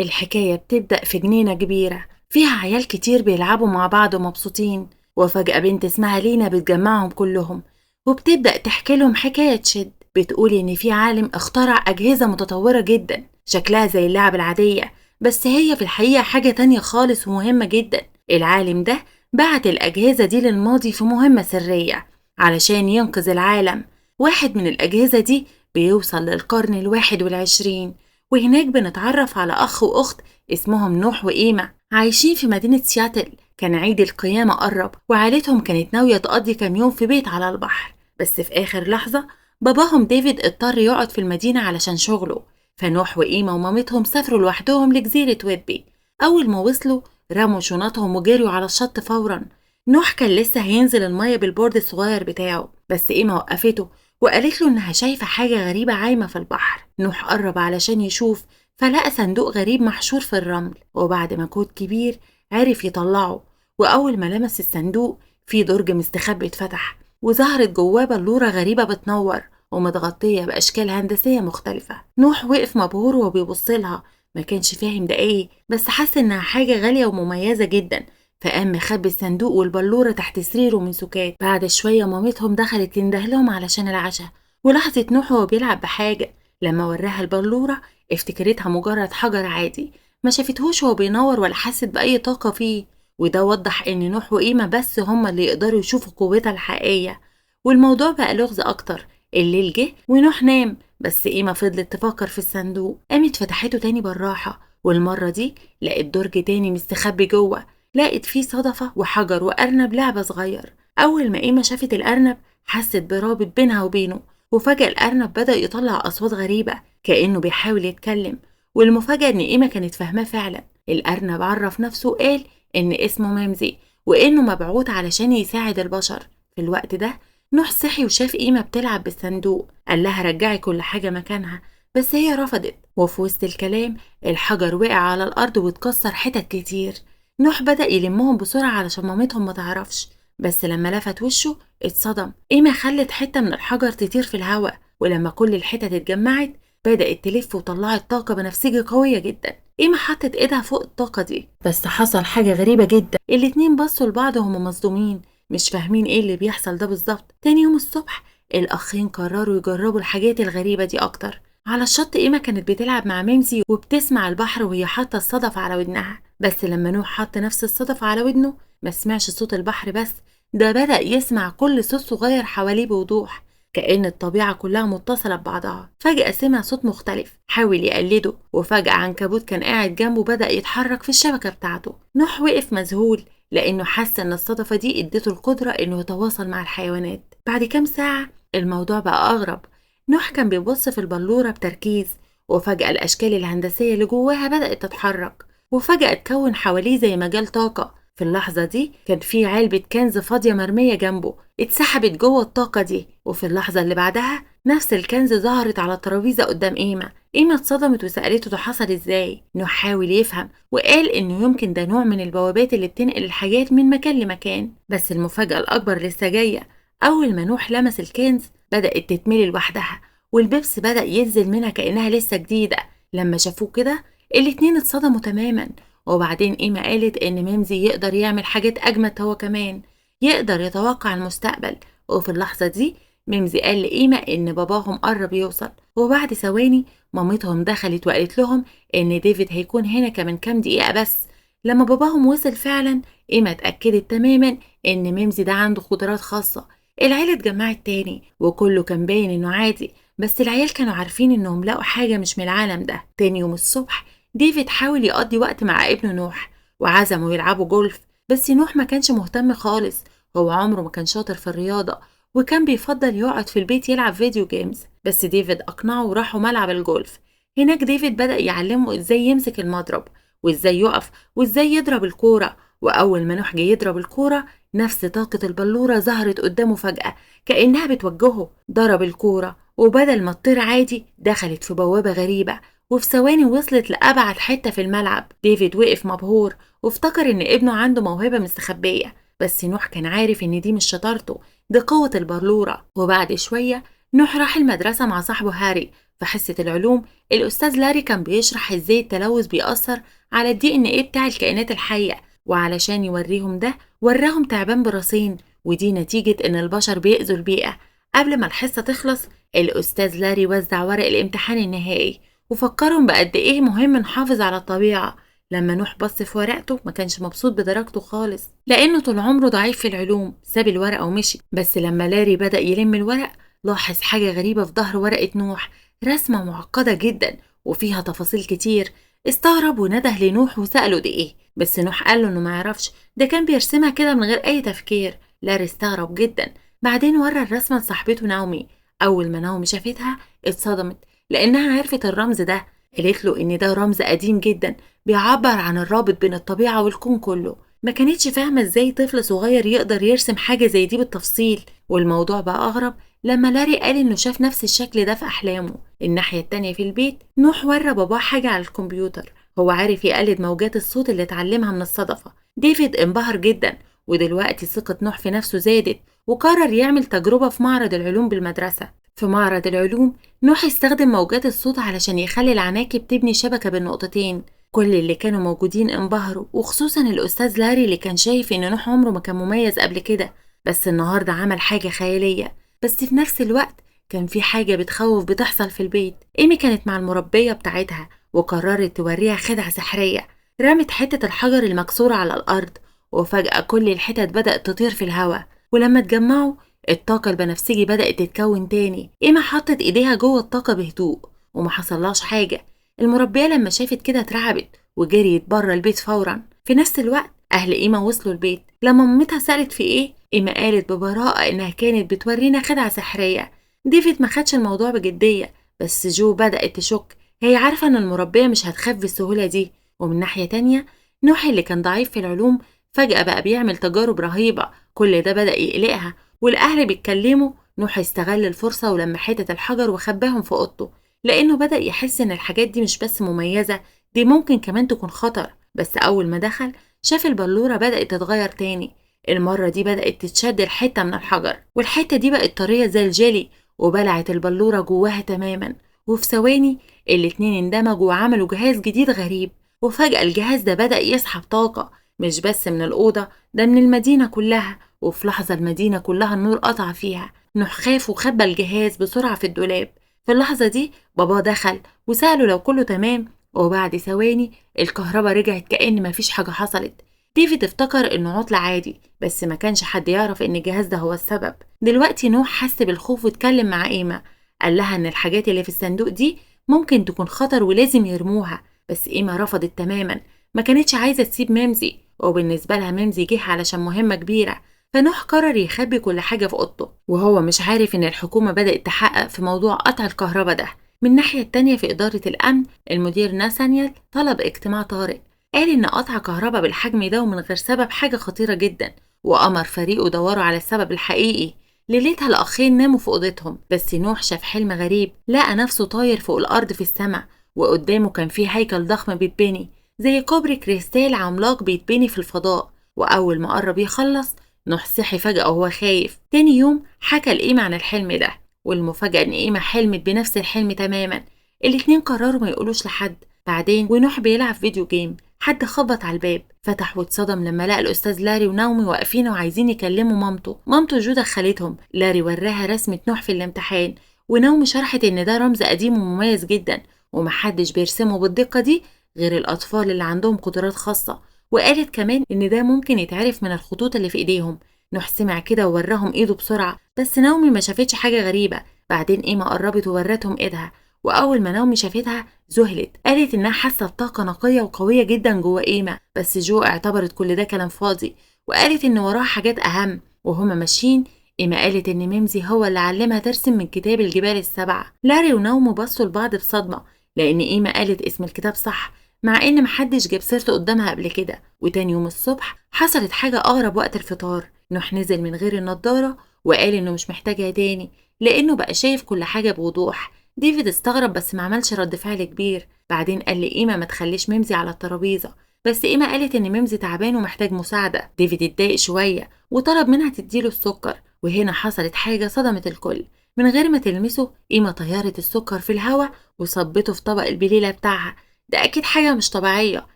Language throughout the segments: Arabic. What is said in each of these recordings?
الحكاية بتبدأ في جنينة كبيرة فيها عيال كتير بيلعبوا مع بعض ومبسوطين، وفجأة بنت اسمها لينا بتجمعهم كلهم وبتبدأ تحكي لهم حكاية تشد. بتقول إن في عالم اخترع أجهزة متطورة جدا شكلها زي اللعب العادية، بس هي في الحقيقة حاجة تانية خالص ومهمة جدا. العالم ده بعت الأجهزة دي للماضي في مهمة سرية علشان ينقذ العالم. واحد من الأجهزة دي بيوصل للقرن ال21، وهناك بنتعرف على أخ وأخت اسمهم نوح وإيمة عايشين في مدينة سياتل. كان عيد القيامة قرب وعائلتهم كانت ناوية تقضي كام يوم في بيت على البحر، بس في آخر لحظة باباهم ديفيد اضطر يقعد في المدينة علشان شغله، فنوح وإيمة ومامتهم سافروا لوحدهم لجزيرة ويدبي. أول ما وصلوا رموا شنطهم وجريوا على الشط فورا. نوح كان لسه هينزل المية بالبورد الصغير بتاعه، بس إيمة وقفته وقالت له إنها شايفة حاجة غريبة عايمة في البحر. نوح قرب علشان يشوف فلقى صندوق غريب محشور في الرمل، وبعد مجهود كبير عرف يطلعه. وأول ما لمس الصندوق في درج مستخبي اتفتح، وظهرت جواه بلورة غريبة بتنور ومتغطية بأشكال هندسية مختلفة. نوح وقف مبهور وبيبص لها، ما كانش فاهم ده ايه، بس حس انها حاجة غالية ومميزة جدا، فقام مخبي الصندوق والبلورة تحت سريره من سكات. بعد شوية مامتهم دخلت تنده لهم علشان العشاء، ولاحظت نوح وهو بيلعب بحاجة. لما وراها البلورة افتكرتها مجرد حجر عادي، ما شافتهوش وهو بينور ولا حست بأي طاقة فيه. وده وضح إن نوح وقيمة بس هما اللي يقدروا يشوفوا قوتها الحقيقية. والموضوع بقى لغز أكتر. الليل جه ونوح نام، بس قيمة فضلت تفكر في الصندوق. قامت فتحته تاني بالراحة، والمرة دي لقت درج تاني مستخبي جوه. لقت فيه صدفة وحجر وأرنب لعبة صغير. أول ما قيمة شافت الأرنب حست برابط بينها وبينه، وفجأة الأرنب بدأ يطلع أصوات غريبة كأنه بيحاول يتكلم. والمفاجأة إن قيمة كانت فاهماه فعلا. الأرنب عرف نفسه وقال إن اسمه ممزي، وإنه مبعوث علشان يساعد البشر. في الوقت ده نوح صحي وشاف قيمة بتلعب بالصندوق. قال لها رجعي كل حاجة مكانها، بس هي رفضت. وفي وسط الكلام الحجر وقع على الأرض واتكسر حتت كتير. نوح بدأ يلمهم بسرعة علشان مامتهم ما تعرفش، بس لما لفت وشه اتصدم. قيمة خلت حتة من الحجر تطير في الهواء، ولما كل الحتت اتجمعت بدأت تلف وطلعت طاقة بنفسجي قوية جدا. قيمة حطت ايدها فوق الطاقة دي، بس حصل حاجة غريبة جدا. الاتنين بصوا لبعض وهما مصدومين مش فاهمين ايه اللي بيحصل ده بالظبط. تاني يوم الصبح الأخين قرروا يجربوا الحاجات الغريبة دي أكتر. على الشط قيمة كانت بتلعب مع ميمسي وبتسمع البحر وهي حاطة الصدف على ودنها، بس لما نوح حط نفس الصدف على ودنه ما سمعش صوت البحر بس، ده بدأ يسمع كل صوت صغير حواليه بوضوح، كأن الطبيعة كلها متصلة ببعضها. فجأة سمع صوت مختلف حاول يقلده، وفجأة عنكبوت كان قاعد جنبه بدأ يتحرك في الشبكة بتاعته. نوح وقف مذهول لأنه حس إن الصدفة دي ادته القدرة إنه يتواصل مع الحيوانات. بعد كام ساعة الموضوع بقى أغرب. نوح كان بيبص في البلورة بتركيز، وفجأة الأشكال الهندسية اللي جواها بدأت تتحرك، وفجأة اتكون حواليه زي مجال طاقة. في اللحظة دي كان في علبة كنز فاضية مرمية جنبه اتسحبت جوه الطاقة دي، وفي اللحظة اللي بعدها نفس الكنز ظهرت على الترابيزة قدام قيمة اتصدمت وسألته ده حصل ازاي. نوح حاول يفهم وقال انه يمكن ده نوع من البوابات اللي بتنقل الحاجات من مكان لمكان. بس المفاجأة الأكبر لسه جاية. أول ما نوح لمس الكنز بدأت تتملي لوحدها، والبيبس بدأ ينزل منها كأنها لسه جديدة. لما شافوه كده الاتنين اتصدموا تماما. وبعدين قيمة قالت إن ميمزي يقدر يعمل حاجات أجمد، هو كمان يقدر يتوقع المستقبل. وفي اللحظة دي ميمزي قال لقيمة إن باباهم قرب يوصل، وبعد ثواني مامتهم دخلت وقالت لهم إن ديفيد هيكون هنا كمان كام دقيقة بس. لما باباهم وصل فعلا قيمة اتأكدت تماما إن ميمزي ده عنده قدرات خاصة. العيلة اتجمعت تاني وكله كان باين إنه عادي، بس العيال كانوا عارفين إنهم لقوا حاجة مش من العالم ده. تاني يوم الصبح ديفيد حاول يقضي وقت مع ابنه نوح وعزموا يلعبوا جولف، بس نوح ما كانش مهتم خالص. هو عمره ما كان شاطر في الرياضة، وكان بيفضل يقعد في البيت يلعب فيديو جيمز. بس ديفيد أقنعه وراحوا ملعب الجولف. هناك ديفيد بدأ يعلمه إزاي يمسك المضرب وإزاي يقف وإزاي يضرب الكورة. وأول ما نوح جه يضرب الكورة نفس طاقة البلورة ظهرت قدامه فجأة كأنها بتوجهه. ضرب الكورة وبدل ما تطير عادي دخلت في بوابة غريبة، وفي ثواني وصلت لأبعد حتة في الملعب. ديفيد وقف مبهور وافتكر إن ابنه عنده موهبة مستخبية، بس نوح كان عارف إن دي مش شطارته، دي قوة البلورة. وبعد شوية نوح راح المدرسة مع صاحبه هاري، في حصة العلوم الأستاذ لاري كان بيشرح إزاي التلوث بيأثر على الدي إن إيه بتاع الكائنات الحية، وعلشان يوريهم ده وراهم تعبان براسين، ودي نتيجة إن البشر بيأذوا البيئة. قبل ما الحصة تخلص الأستاذ لاري وزع ورق الامتحان النهائي وفكرهم بقد إيه مهم نحافظ على الطبيعة. لما نوح بص في ورقته ما كانش مبسوط بدرجته خالص لأنه طول عمره ضعيف في العلوم، ساب الورقة ومشي. بس لما لاري بدأ يلم الورق لاحظ حاجة غريبة في ظهر ورقة نوح، رسمة معقدة جدا وفيها تفاصيل كتير. استغرب ونده لنوح وسأله دي ايه، بس نوح قال له انه ما يعرفش، ده كان بيرسمها كده من غير اي تفكير. لاري استغرب جدا، بعدين ورى الرسمة لصاحبته ناومي. اول ما ناومي شافتها اتصدمت لانها عرفت الرمز ده. قالت له ان ده رمز قديم جدا بيعبر عن الرابط بين الطبيعة والكون كله. ما كانتش فاهمة ازاي طفل صغير يقدر يرسم حاجة زي دي بالتفصيل، والموضوع بقى أغرب لما لاري قال إنه شاف نفس الشكل ده في أحلامه. الناحية التانية في البيت نوح ورى باباه حاجة على الكمبيوتر، هو عارف يقلد موجات الصوت اللي اتعلمها من الصدفة. ديفيد انبهر جدا، ودلوقتي ثقة نوح في نفسه زادت وقرر يعمل تجربة في معرض العلوم بالمدرسة. في معرض العلوم نوح استخدم موجات الصوت علشان يخلي العناكب تبني شبكة بين نقطتين. كل اللي كانوا موجودين انبهروا، وخصوصا الأستاذ لاري اللي كان شايف إن نوح عمره ما كان مميز قبل كده، بس النهاردة عمل حاجة خيالية. بس في نفس الوقت كان في حاجة بتخوف بتحصل في البيت. إيمي كانت مع المربية بتاعتها وقررت توريها خدعة سحرية. رمت حتة الحجر المكسورة على الأرض وفجأة كل الحتت بدأت تطير في الهواء، ولما اتجمعوا الطاقة البنفسجي بدأت تتكون تاني. إيمي حطت إيديها جوه الطاقة بهدوء وما حصلهاش حاجة. المربية لما شافت كده اترعبت وجريت بره البيت فورا. في نفس الوقت أهل إيما وصلوا البيت. لما مامتها سألت في إيه، إيما قالت ببراءة إنها كانت بتورينا خدعة سحرية. ديفيد ما خدش الموضوع بجدية، بس جو بدأت تشك، هي عارفة إن المربية مش هتخاف بالسهولة دي. ومن ناحية تانية نوحي اللي كان ضعيف في العلوم فجأة بقى بيعمل تجارب رهيبة، كل ده بدأ يقلقها. والأهل بيتكلموا، نوح استغل الفرصة ولما حتة الحجر وخباهم في أوضته، لأنه بدأ يحس إن الحاجات دي مش بس مميزة، دي ممكن كمان تكون خطر. بس أول ما دخل شاف البلورة بدأت تتغير تاني. المرة دي بدأت تتشد الحتة من الحجر، والحتة دي بقت طرية زي الجيلي وبلعت البلورة جواها تماما. وفي ثواني الاتنين اندمجوا وعملوا جهاز جديد غريب. وفجأة الجهاز ده بدأ يسحب طاقة مش بس من الأوضة، ده من المدينة كلها. وفي لحظة المدينة كلها النور قطع فيها. نوح خاف وخبى الجهاز بسرعة في الدولاب. في اللحظة دي بابا دخل وسأله لو كله تمام، وبعد ثواني الكهرباء رجعت كأن مفيش حاجة حصلت. ديفيد افتكر انه عطل عادي، بس ما كانش حد يعرف ان الجهاز ده هو السبب. دلوقتي نوح حس بالخوف واتكلم مع إيما، قال لها ان الحاجات اللي في الصندوق دي ممكن تكون خطر ولازم يرموها. بس إيما رفضت تماما، ما كانتش عايزة تسيب ميمزي، وبالنسبة لها ميمزي جه علشان مهمة كبيرة. فنوح قرر يخبي كل حاجة في أوضته، وهو مش عارف إن الحكومة بدأت تحقق في موضوع قطع الكهرباء ده. من الناحية التانية في إدارة الأمن المدير ناثانيال طلب اجتماع طارئ، قال إن قطع كهرباء بالحجم ده ومن غير سبب حاجة خطيرة جدا، وأمر فريقه يدوروا على السبب الحقيقي. ليلتها الأخين ناموا في أوضتهم، بس نوح شاف حلم غريب، لقى نفسه طاير فوق الأرض في السماء، وقدامه كان فيه هيكل ضخم بيتبني زي كوبري كريستال عملاق بيتبني في الفضاء. وأول ما قرب يخلص نوح صحي فجأة وهو خايف. تاني يوم حكى لإيما عن الحلم ده، والمفاجأة إن إيما حلمت بنفس الحلم تماما. الاتنين قرروا ما يقولوش لحد. بعدين ونوح بيلعب فيديو جيم حد خبط على الباب، فتح واتصدم لما لقى الأستاذ لاري وناومي واقفين وعايزين يكلموا مامته جو دخلتهم. لاري وراها رسمة نوح في الامتحان، وناومي شرحت إن ده رمز قديم ومميز جدا ومحدش بيرسمه بالدقة دي غير الأطفال اللي عندهم قدرات خاصة. وقالت كمان إن ده ممكن يتعرف من الخطوط اللي في إيديهم. نوح سمع كده ووراهم إيده بسرعة، بس ناومي ما شافتش حاجة غريبة. بعدين إيما قربت وورتهم إيدها، وأول ما ناومي شافتها ذهلت، قالت إنها حاسة بطاقة نقية وقوية جدا جوه إيما. بس جو اعتبرت كل ده كلام فاضي وقالت إن وراها حاجات أهم. وهما ماشيين إيما قالت إن ميمزي هو اللي علمها ترسم من كتاب الجبال السبعة. لاري وناومي بصوا لبعض بصدمة لأن إيما قالت اسم الكتاب صح، مع إن محدش جاب سيرته قدامها قبل كده. وتاني يوم الصبح حصلت حاجة أغرب وقت الفطار. نوح نزل من غير النضارة وقال إنه مش محتاجها تاني لأنه بقى شايف كل حاجة بوضوح. ديفيد استغرب بس ما عملش رد فعل كبير. بعدين قال لإيما ما تخليش ميمزي على الترابيزة، بس إيما قالت إن ميمزي تعبان ومحتاج مساعدة. ديفيد اتضايق شوية وطلب منها تديله السكر، وهنا حصلت حاجة صدمت الكل. من غير ما تلمسه إيما طيرت السكر في الهواء وصبته في طبق البليلة بتاعها. ده أكيد حاجة مش طبيعية.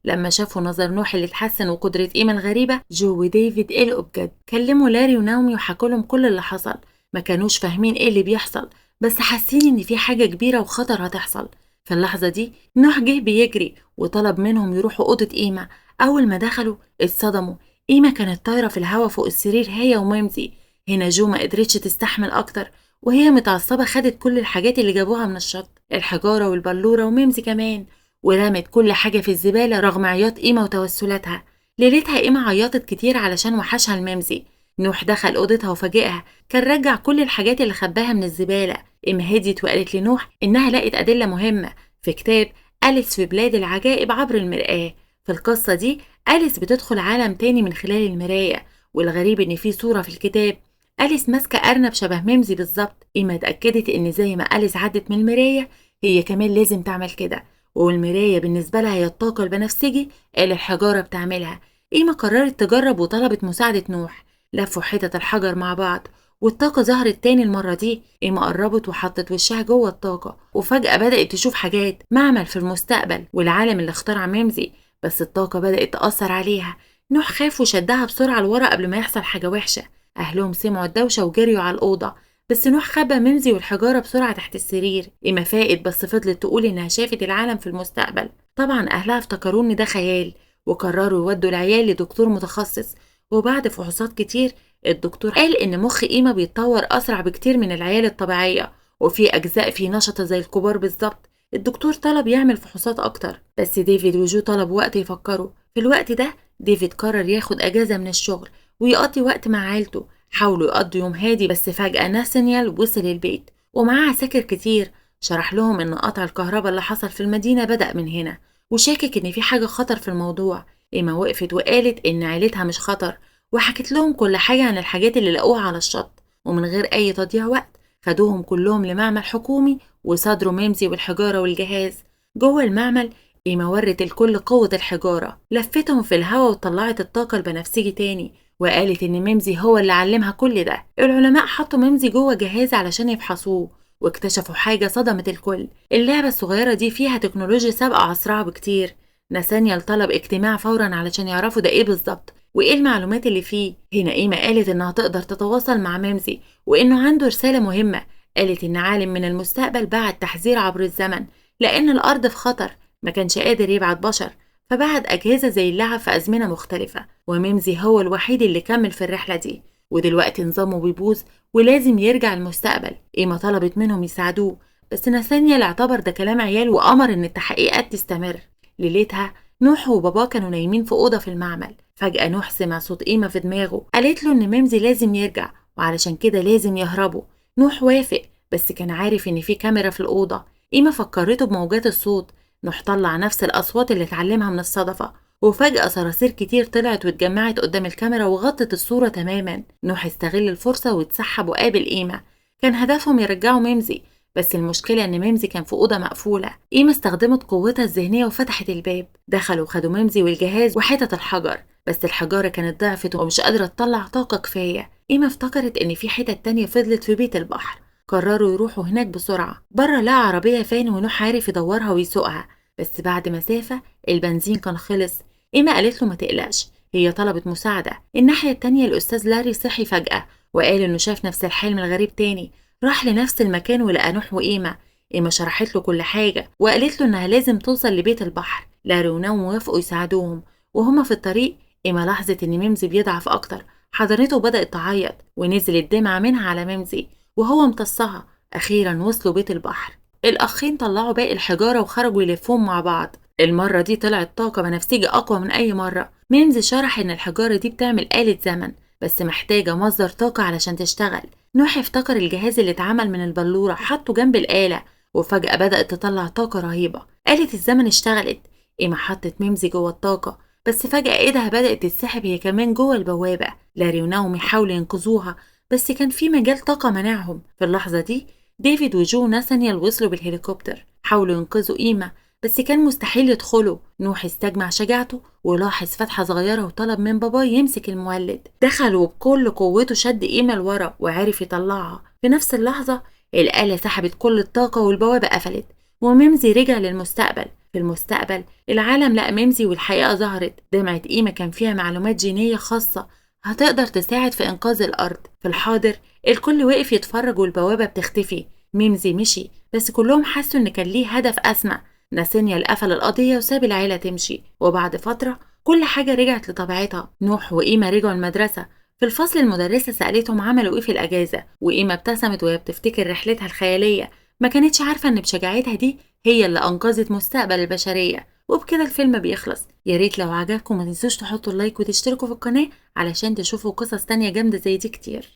لما شافوا نظر نوح اللي اتحسن وقدرة إيما الغريبة، جو وديفيد قلقوا بجد. كلموا لاري وناومي وحكوا لهم كل اللي حصل. ما كانوش فاهمين إيه اللي بيحصل، بس حاسين إن في حاجة كبيرة وخطر هتحصل. في اللحظة دي نوح جه بيجري وطلب منهم يروحوا أوضة إيما. أول ما دخلوا اتصدموا. إيما كانت طايرة في الهوا فوق السرير هي وميمزي. هنا جو ما قدرتش تستحمل أكتر، وهي متعصبة خدت كل الحاجات اللي جابوها من الشط، الحجارة والبلورة وميمزي كمان، ورمت كل حاجة في الزبالة رغم عياط إيما وتوسلاتها. ليلتها إيما عيطت كتير علشان وحشها الميمزي. نوح دخل أوضتها وفاجئها، كان رجع كل الحاجات اللي خباها من الزبالة. إيما هديت وقالت لنوح إنها لقت أدلة مهمة في كتاب أليس في بلاد العجائب عبر المرآة. في القصة دي أليس بتدخل عالم تاني من خلال المراية، والغريب إن في صورة في الكتاب أليس ماسكة أرنب شبه ميمزي بالظبط. إيما اتأكدت إن زي ما أليس عدت من المراية هي كمان لازم تعمل كده، والمراية بالنسبة لها هي الطاقة البنفسجي اللي الحجارة بتعملها. إيما قررت تجرب وطلبت مساعدة نوح. لفوا حتت الحجر مع بعض والطاقة ظهرت تاني. المرة دي إيما قربت وحطت وشها جوه الطاقة، وفجأة بدأت تشوف حاجات معمل في المستقبل والعالم اللي اخترع ميمزي. بس الطاقة بدأت تأثر عليها. نوح خاف وشدها بسرعة لورا قبل ما يحصل حاجة وحشة. أهلهم سمعوا الدوشة وجريوا على الأوضة، بس نوح خبى ميمزي والحجارة بسرعة تحت السرير. إيما فاقت بس فضلت تقول إنها شافت العالم في المستقبل. طبعا أهلها افتكروا إن ده خيال، وقرروا يودوا العيال لدكتور متخصص. وبعد فحوصات كتير الدكتور قال إن مخ إيما بيتطور أسرع بكتير من العيال الطبيعية، وفي أجزاء فيه نشطة زي الكبار بالظبط. الدكتور طلب يعمل فحوصات أكتر، بس ديفيد وجو طلبوا وقت يفكروا. في الوقت ده ديفيد قرر ياخد أجازة من الشغل ويقضي وقت مع عيلته. حاولوا يقضوا يوم هادي، بس فجأة ناثانيال وصل البيت ومعاه عساكر كتير. شرح لهم إن قطع الكهرباء اللي حصل في المدينة بدأ من هنا، وشاكك إن في حاجة خطر في الموضوع. إيما وقفت وقالت إن عيلتها مش خطر، وحكت لهم كل حاجة عن الحاجات اللي لقوها على الشط. ومن غير أي تضييع وقت خدوهم كلهم لمعمل حكومي وصادروا ميمزي والحجارة والجهاز. جوه المعمل إيما ورت الكل قوة الحجارة، لفتهم في الهواء وطلعت الطاقة البنفسجي تاني، وقالت إن ميمزي هو اللي علمها كل ده. العلماء حطوا ميمزي جوه جهاز علشان يفحصوه، واكتشفوا حاجة صدمت الكل. اللعبة الصغيرة دي فيها تكنولوجيا سابقة عصرها بكتير. ناثانيال طلب اجتماع فورا علشان يعرفوا ده ايه بالظبط وايه المعلومات اللي فيه. هنا إيما قالت انها تقدر تتواصل مع ميمزي وانه عنده رسالة مهمة. قالت ان عالم من المستقبل بعت تحذير عبر الزمن لان الارض في خطر، ما كانش قادر يبعت بشر، فبعت أجهزة زي اللعب في أزمنة مختلفة، وميمزي هو الوحيد اللي كمل في الرحلة دي. ودلوقتي نظامه بيبوظ ولازم يرجع المستقبل. إيما طلبت منهم يساعدوه، بس ناثانيال اعتبر ده كلام عيال وأمر إن التحقيقات تستمر. ليلتها نوح وبابا كانوا نايمين في أوضة في المعمل. فجأة نوح سمع صوت إيما في دماغه، قالت له إن ميمزي لازم يرجع وعلشان كده لازم يهربوا. نوح وافق، بس كان عارف إن في كاميرا في الأوضة. إيما فكرته بموجات الصوت. نوح طلع نفس الأصوات اللي اتعلمها من الصدفة، وفجأة صراصير كتير طلعت واتجمعت قدام الكاميرا وغطت الصورة تماما. نوح استغل الفرصة واتسحب وقابل إيما. كان هدفهم يرجعوا ميمزي، بس المشكلة إن ميمزي كان في أوضة مقفولة. إيما استخدمت قوتها الذهنية وفتحت الباب. دخلوا وخدوا ميمزي والجهاز وحتة الحجر، بس الحجارة كانت ضعفت ومش قادرة تطلع طاقة كفاية. إيما افتكرت إن في حتة تانية فضلت في بيت البحر. قرروا يروحوا هناك بسرعة. بره لقى عربية فان ونوح عارف يدورها ويسوقها، بس بعد مسافة البنزين كان خلص. إيما قالت له ما تقلقش، هي طلبت مساعدة. الناحية التانية الأستاذ لاري صحي فجأة وقال إنه شاف نفس الحلم الغريب تاني. راح لنفس المكان ولقى نوح وإيما. إيما شرحت له كل حاجة وقالت له إنها لازم توصل لبيت البحر. لاري ونوم وافقوا يساعدوهم. وهما في الطريق إيما لاحظت إن ميمزي بيضعف أكتر. حضنته وبدأت تعيط ونزلت دمعة منها على ميمزي وهو امتصها. أخيرا وصلوا بيت البحر. الأخين طلعوا باقي الحجارة وخرجوا يلفوهم مع بعض. المرة دي طلعت طاقة بنفسجي أقوى من أي مرة. ميمزي شرح إن الحجارة دي بتعمل آلة زمن، بس محتاجة مصدر طاقة علشان تشتغل. نوح افتكر الجهاز اللي اتعمل من البلورة حطه جنب الآلة، وفجأة بدأت تطلع طاقة رهيبة. آلة الزمن اشتغلت. إيما حطت ميمزي جوه الطاقة، بس فجأة إيدها بدأت تتسحب هي كمان جوه البوابة. لاري وناومي حاولوا ينقذوها، بس كان في مجال طاقة منعهم. في اللحظة دي ديفيد وجو وناثانيال وصلوا بالهليكوبتر. حاولوا ينقذوا إيما، بس كان مستحيل يدخلوا. نوح استجمع شجاعته ولاحظ فتحة صغيرة وطلب من باباه يمسك المولد. دخلوا بكل قوته، شد إيما لورا وعرف يطلعها. في نفس اللحظة الآلة سحبت كل الطاقة والبوابة قفلت، وميمزي رجع للمستقبل. في المستقبل العالم لقى ميمزي والحقيقة ظهرت. دمعة قيمة كان فيها معلومات جينية خاصة هتقدر تساعد في إنقاذ الأرض. في الحاضر الكل وقف يتفرج والبوابة بتختفي. ميمزي مشي، بس كلهم حسوا إن كان ليه هدف أسمى. ناسينيال قفل القضية وساب العيلة تمشي، وبعد فترة كل حاجة رجعت لطبيعتها. نوح وقيمة رجعوا المدرسة. في الفصل المدرسة سألتهم عملوا إيه في الأجازة، وقيمة ابتسمت وهي بتفتكر رحلتها الخيالية. ما كانتش عارفة إن بشجاعتها دي هي اللي أنقذت مستقبل البشرية. وبكده الفيلم بيخلص. يا ريت لو عجبكم ما تنسوش تحطوا اللايك وتشتركوا في القناة علشان تشوفوا قصص تانية جامدة زي دي كتير.